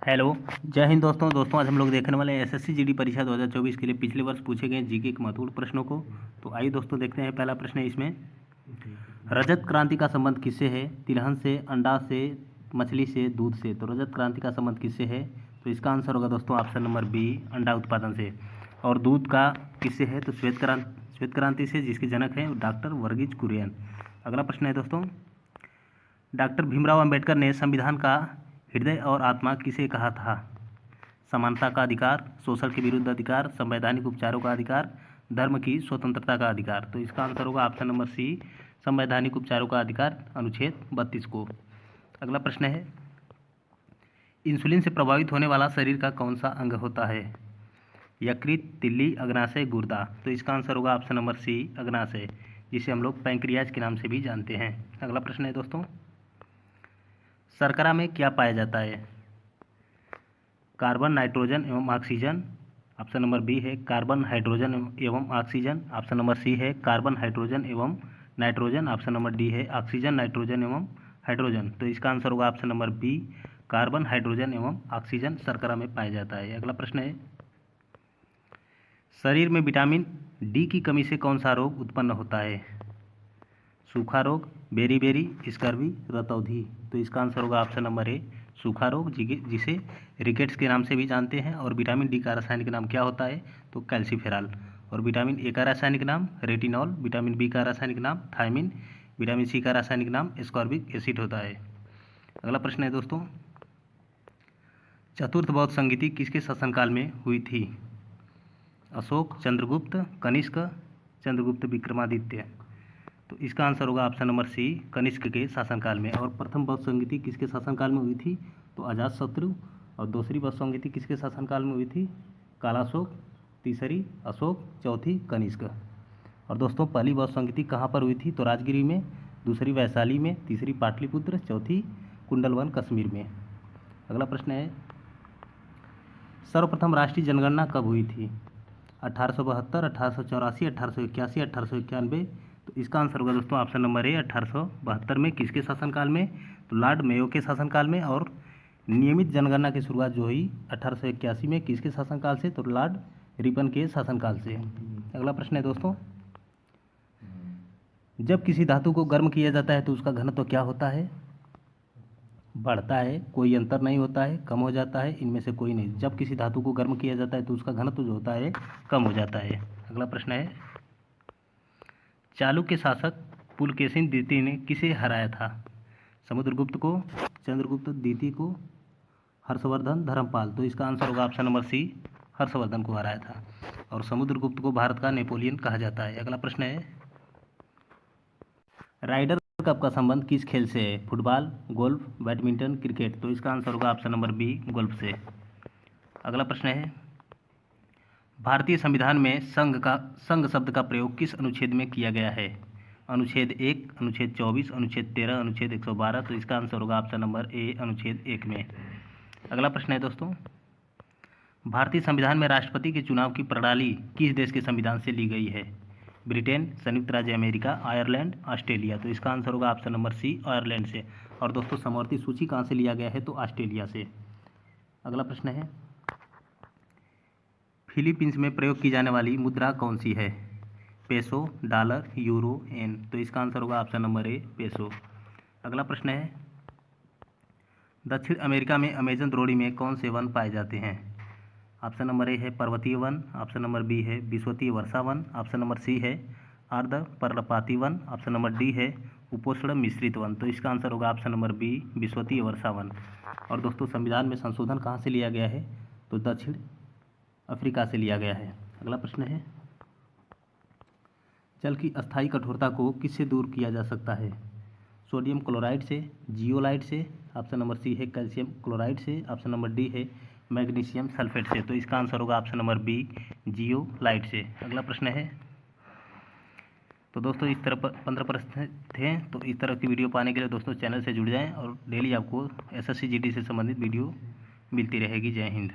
Hello. जय हिंद दोस्तों आज हम लोग देखने वाले हैं एसएससी जीडी परीक्षा 2024 के लिए पिछले वर्ष पूछे गए जीके के महत्वपूर्ण प्रश्नों को। तो आइए दोस्तों देखते हैं। पहला प्रश्न है इसमें, रजत क्रांति का संबंध किससे है? तिलहन से, अंडा से, मछली से, दूध से। तो रजत क्रांति का संबंध किससे है? तो इसका आंसर होगा दोस्तों ऑप्शन नंबर बी, अंडा उत्पादन से। और दूध का किससे है? तो श्वेत क्रांति से, जिसके जनक हैं डॉक्टर वर्गीज कुरियन। अगला प्रश्न है दोस्तों, डॉक्टर भीमराव अंबेडकर ने संविधान का हृदय और आत्मा किसे कहा था? समानता का अधिकार, शोषण के विरुद्ध अधिकार, संवैधानिक उपचारों का अधिकार, धर्म की स्वतंत्रता का अधिकार। तो इसका आंसर होगा ऑप्शन नंबर सी, संवैधानिक उपचारों का अधिकार, अनुच्छेद 32 को। अगला प्रश्न है, इंसुलिन से प्रभावित होने वाला शरीर का कौन सा अंग होता है? यकृत, तिल्ली, अग्नाशय, गुर्दा। तो इसका आंसर होगा ऑप्शन नंबर सी, अग्नाशय, जिसे हम लोग पैंक्रियाज के नाम से भी जानते हैं। अगला प्रश्न है दोस्तों, शर्करा में क्या पाया जाता है? कार्बन, नाइट्रोजन एवं ऑक्सीजन। ऑप्शन नंबर बी है कार्बन, हाइड्रोजन एवं ऑक्सीजन। ऑप्शन नंबर सी है कार्बन, हाइड्रोजन एवं नाइट्रोजन। ऑप्शन नंबर डी है ऑक्सीजन, नाइट्रोजन एवं हाइड्रोजन। तो इसका आंसर होगा option number B, carbon, hydrogen एवं ऑक्सीजन शर्करा में पाया जाता है। अगला प्रश्न है, शरीर में विटामिन डी की कमी से कौन सा रोग उत्पन्न होता है? सूखा रोग, बेरी, स्कर्वी, रतौंधी। तो इसका आंसर होगा ऑप्शन नंबर ए, सूखा रोग, जिसे रिकेट्स के नाम से भी जानते हैं। और विटामिन डी का रासायनिक नाम क्या होता है? तो कैल्सीफेरॉल। और विटामिन ए का रासायनिक नाम रेटिनॉल, विटामिन बी का रासायनिक नाम थायमिन, विटामिन सी का रासायनिक नाम एस्कॉर्बिक एसिड होता है। अगला प्रश्न है दोस्तों, चतुर्थ बौद्ध संगीति किसके शासनकाल में हुई थी? अशोक, चंद्रगुप्त, कनिष्क, चंद्रगुप्त विक्रमादित्य। तो इसका आंसर होगा ऑप्शन नंबर सी, कनिष्क के शासनकाल में। और प्रथम बौद्ध संगीति किसके शासनकाल में हुई थी? तो अजातशत्रु। और दूसरी बौद्ध संगीति किसके शासनकाल में हुई थी? कालाशोक। तीसरी अशोक, चौथी कनिष्क। और दोस्तों पहली बौद्ध संगीति कहाँ पर हुई थी? तो राजगिरी में, दूसरी वैशाली में, तीसरी पाटलिपुत्र, चौथी कुंडलवन कश्मीर में। अगला प्रश्न है, सर्वप्रथम राष्ट्रीय जनगणना कब हुई थी? 1872, 1884, 1881, 1891। तो इसका आंसर होगा दोस्तों ऑप्शन नंबर ए, 1872 में। किसके शासनकाल में? तो लॉर्ड मेयो के शासनकाल में। और नियमित जनगणना की शुरुआत जो हुई 1881 में, किसके शासनकाल से? तो लॉर्ड रिपन के शासनकाल से। अगला प्रश्न है दोस्तों, जब किसी धातु को गर्म किया जाता है तो उसका घनत्व क्या होता है? बढ़ता है, कोई अंतर नहीं होता है, कम हो जाता है, इनमें से कोई नहीं। जब किसी धातु को गर्म किया जाता है तो उसका घनत्व जो होता है कम हो जाता है। अगला प्रश्न है, चालुक्य शासक पुलकेशिन द्वितीय ने किसे हराया था? समुद्रगुप्त को, चंद्रगुप्त द्वितीय को, हर्षवर्धन, धर्मपाल। तो इसका आंसर होगा ऑप्शन नंबर सी, हर्षवर्धन को हराया था। और समुद्रगुप्त को भारत का नेपोलियन कहा जाता है। अगला प्रश्न है, राइडर कप का संबंध किस खेल से है? Football, golf, badminton, cricket. तो इसका आंसर होगा ऑप्शन नंबर बी, गोल्फ से। अगला प्रश्न है, भारतीय संविधान में संघ शब्द का प्रयोग किस अनुच्छेद में किया गया है? अनुच्छेद 1, अनुच्छेद 24, अनुच्छेद 13, अनुच्छेद 112। तो इसका आंसर होगा ऑप्शन नंबर ए, अनुच्छेद 1 में। अगला प्रश्न है दोस्तों, भारतीय संविधान में राष्ट्रपति के चुनाव की प्रणाली किस देश के संविधान से ली गई है? ब्रिटेन, संयुक्त राज्य अमेरिका, आयरलैंड, ऑस्ट्रेलिया। तो इसका आंसर होगा ऑप्शन नंबर सी, आयरलैंड से। और दोस्तों समवर्ती सूची कहाँ से लिया गया है? तो ऑस्ट्रेलिया से। अगला प्रश्न है, फिलीपींस में प्रयोग की जाने वाली मुद्रा कौन सी है? पेसो, डॉलर, यूरो, येन। तो इसका आंसर होगा ऑप्शन नंबर ए, पेसो। अगला प्रश्न है, दक्षिण अमेरिका में अमेजन द्रोणी में कौन से वन पाए जाते हैं? ऑप्शन नंबर ए है पर्वतीय वन, ऑप्शन नंबर बी है विषुवतीय वर्षा वन, ऑप्शन नंबर सी है अर्ध पर्णपाती वन, ऑप्शन नंबर डी है उपोष्ण मिश्रित वन। तो इसका आंसर होगा ऑप्शन नंबर बी, विषुवतीय वर्षा वन। और दोस्तों संविधान में संशोधन कहाँ से लिया गया है? तो दक्षिण अफ्रीका से लिया गया है। अगला प्रश्न है, जल की अस्थायी कठोरता को किससे दूर किया जा सकता है? सोडियम क्लोराइड से, जियोलाइट से, ऑप्शन नंबर सी है कैल्शियम क्लोराइड से, ऑप्शन नंबर डी है मैग्नीशियम सल्फेट से। तो इसका आंसर होगा ऑप्शन नंबर बी, जियोलाइट से। अगला प्रश्न है, तो दोस्तों इस तरह 15 प्रश्न थे। तो इस तरह की वीडियो पाने के लिए दोस्तों चैनल से जुड़ जाएं और डेली आपको एसएससी जीडी से संबंधित वीडियो मिलती रहेगी। जय हिंद।